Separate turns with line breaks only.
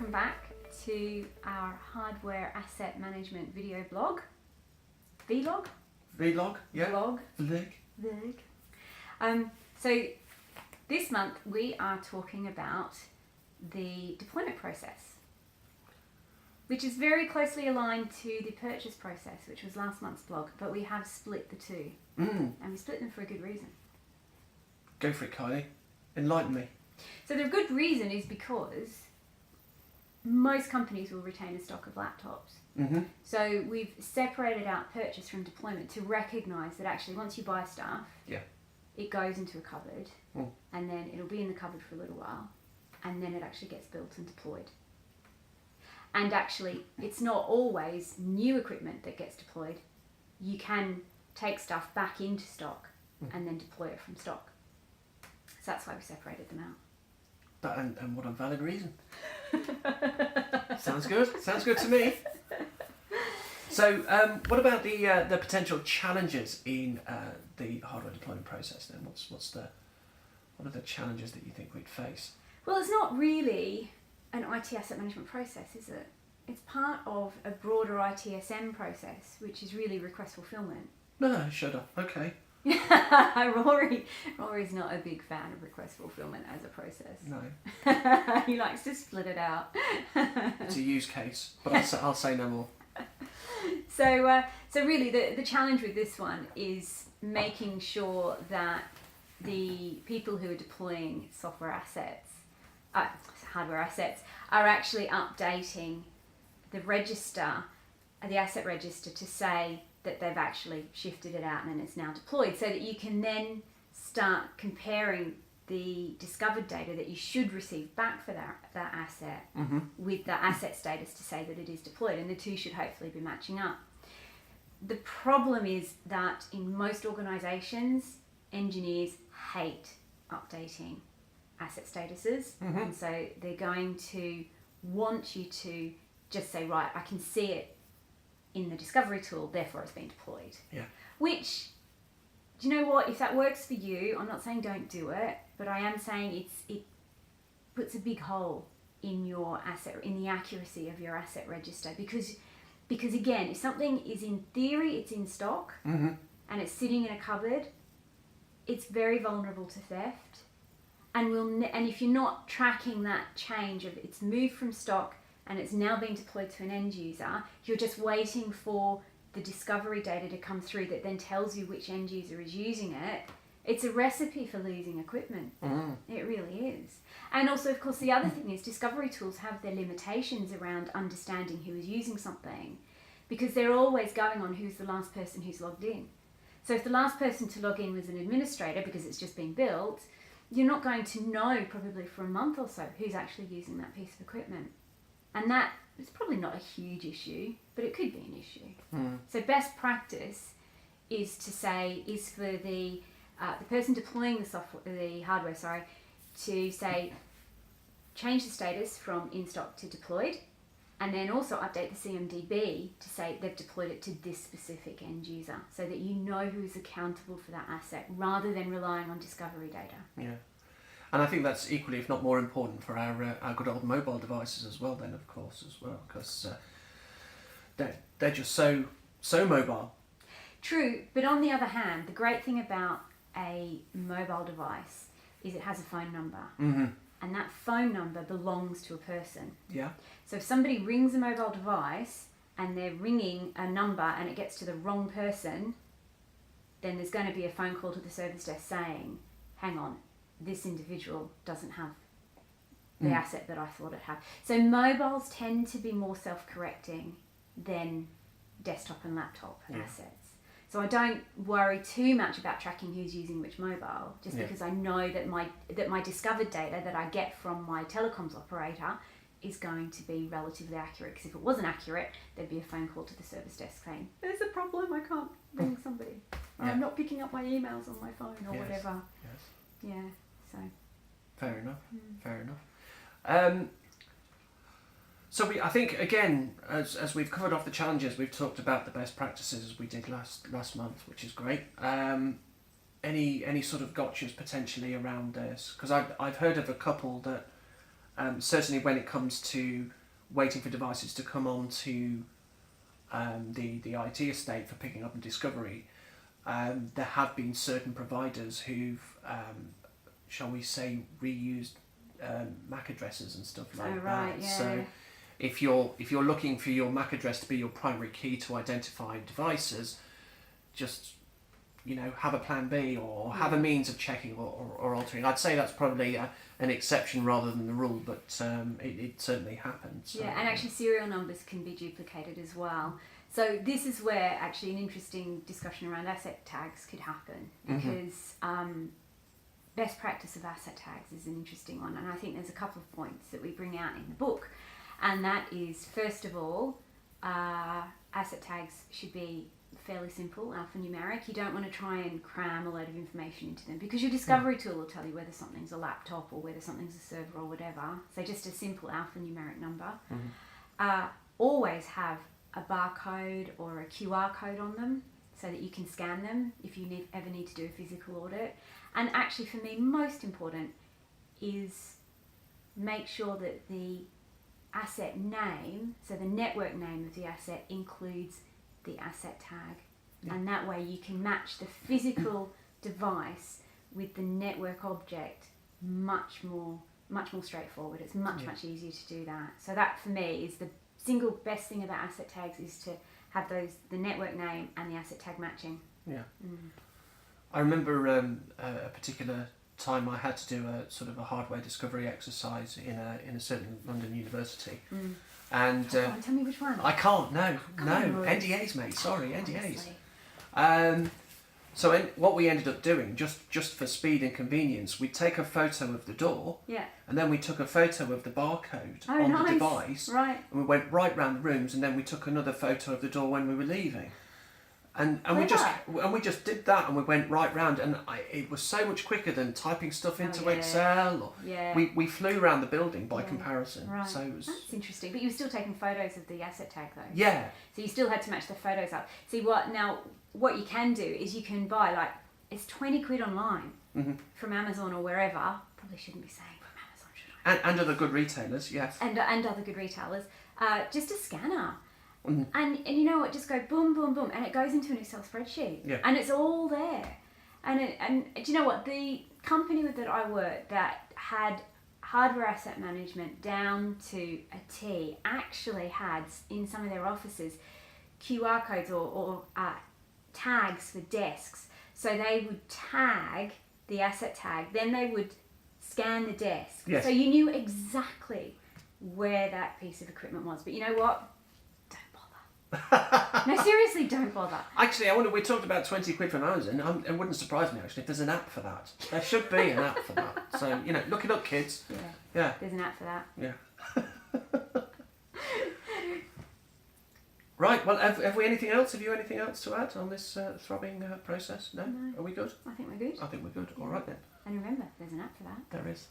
welcome back to our hardware asset management video blog. Vlog?
Vlog, yeah.
Vlog.
Vlog.
So this month we are talking about the deployment process, which is very closely aligned to the purchase process, which was last month's blog, but we have split the two. And we split them for a good reason.
Go for it, Kylie. Enlighten me.
So the good reason is because most companies will retain a stock of laptops. So we've separated out purchase from deployment to recognise that actually once you buy stuff, it goes into a cupboard and then it'll be in the cupboard for a little while and then it actually gets built and deployed. And actually it's not always new equipment that gets deployed. You can take stuff back into stock and then deploy it from stock. So that's why we separated them out.
But and what a valid reason. Sounds good. Sounds good to me. So, what about the potential challenges in the hardware deployment process then? What are the challenges that you think we'd face?
Well, it's not really an IT asset management process, is it? It's part of a broader ITSM process, which is really request fulfillment.
No, shut up. Okay.
Rory's not a big fan of request fulfillment as a process.
No.
He likes to split it out.
It's a use case, but I'll say no more.
So really the challenge with this one is making sure that the people who are deploying software assets, hardware assets, are actually updating the register, the asset register, to say that they've actually shifted it out and it's now deployed, so that you can then start comparing the discovered data that you should receive back for that asset with the asset status to say that it is deployed, and the two should hopefully be matching up. The problem is that in most organisations, engineers hate updating asset statuses, and so they're going to want you to just say, right, I can see it in the discovery tool, therefore it's been deployed. Yeah. Which, do you know what? If that works for you, I'm not saying don't do it, but I am saying it puts a big hole in your asset, in the accuracy of your asset register, because again, if something is in theory, it's in stock and it's sitting in a cupboard, it's very vulnerable to theft, and if you're not tracking that change of it's moved from stock and it's now being deployed to an end user, you're just waiting for the discovery data to come through that then tells you which end user is using it. It's a recipe for losing equipment. It really is. And also, of course, the other thing is discovery tools have their limitations around understanding who is using something, because they're always going on who's the last person who's logged in. So if the last person to log in was an administrator because it's just been built, you're not going to know probably for a month or so who's actually using that piece of equipment. And that is probably not a huge issue, but it could be an issue. So best practice is for the person deploying the hardware, to say, change the status from in stock to deployed, and then also update the CMDB to say they've deployed it to this specific end user, so that you know who is accountable for that asset, rather than relying on discovery data. Yeah.
And I think that's equally, if not more important, for our good old mobile devices as well, then, of course, as well, because they're just so mobile.
True, but on the other hand, the great thing about a mobile device is it has a phone number, and that phone number belongs to a person. Yeah. So if somebody rings a mobile device and they're ringing a number and it gets to the wrong person, then there's going to be a phone call to the service desk saying, hang on, this individual doesn't have the asset that I thought it had. So mobiles tend to be more self-correcting than desktop and laptop assets. So I don't worry too much about tracking who's using which mobile, just because I know that my discovered data that I get from my telecoms operator is going to be relatively accurate. Because if it wasn't accurate, there'd be a phone call to the service desk saying, there's a problem, I can't ring somebody. Or I'm not picking up my emails on my phone or whatever. Yes. Yeah. So.
Fair enough. Fair enough. So I think again, as we've covered off the challenges, we've talked about the best practices as we did last month, which is great. Any sort of gotchas potentially around this? Because I've heard of a couple that certainly when it comes to waiting for devices to come on to the IT estate for picking up and discovery, there have been certain providers who've, shall we say, reused MAC addresses and stuff like
right,
that.
yeah.
So if you're looking for your MAC address to be your primary key to identify devices, just have a plan B or have a means of checking or altering. I'd say that's probably an exception rather than the rule, but it certainly happens.
Yeah, and actually serial numbers can be duplicated as well. So this is where actually an interesting discussion around asset tags could happen, because best practice of asset tags is an interesting one, and I think there's a couple of points that we bring out in the book, and that is, first of all, asset tags should be fairly simple, alphanumeric. You don't want to try and cram a load of information into them, because your discovery tool will tell you whether something's a laptop or whether something's a server or whatever. So just a simple alphanumeric number. Always have a barcode or a QR code on them so that you can scan them if you ever need to do a physical audit. And actually, for me, most important is make sure that the asset name, so the network name of the asset, includes the asset tag. Yeah. And that way you can match the physical device with the network object much more straightforward. It's much easier to do that. So that, for me, is the single best thing about asset tags, is to have the network name and the asset tag matching. Yeah.
I remember a particular time I had to do a sort of a hardware discovery exercise in a certain London university. And
tell me which one.
I can't. No. NDAs, mate. Sorry, NDAs. So what we ended up doing, just for speed and convenience, we'd take a photo of the door.
Yeah.
And then we took a photo of the barcode on the device.
Right.
And we went right round the rooms, and then we took another photo of the door when we were leaving. And we just did that, and we went right round, and it was so much quicker than typing stuff into Excel. We flew around the building by comparison.
Right.
So it was...
That's interesting. But you were still taking photos of the asset tag, though.
Yeah.
So you still had to match the photos up. See, what you can do is you can buy, it's 20 quid online from Amazon or wherever. Probably shouldn't be saying from Amazon, should I?
And other good retailers, yes.
And other good retailers. Just a scanner. And you know what, just go boom, boom, boom, and it goes into an Excel spreadsheet. Yeah. And it's all there. And do you know what, the company that I worked that had hardware asset management down to a T actually had in some of their offices QR codes or tags for desks. So they would tag the asset tag, then they would scan the desk.
Yes.
So you knew exactly where that piece of equipment was. But you know what? No, seriously, don't bother.
Actually, I wonder, we talked about 20 quid from Amazon. It wouldn't surprise me, actually, if there's an app for that. There should be an app for that. So, look it up, kids. Yeah.
There's an app for that.
Yeah. Right, well, have we anything else? Have you anything else to add on this throbbing process? No? Are we good?
I think we're good.
I think we're good. All right, then.
And remember, there's an app for that.
There is.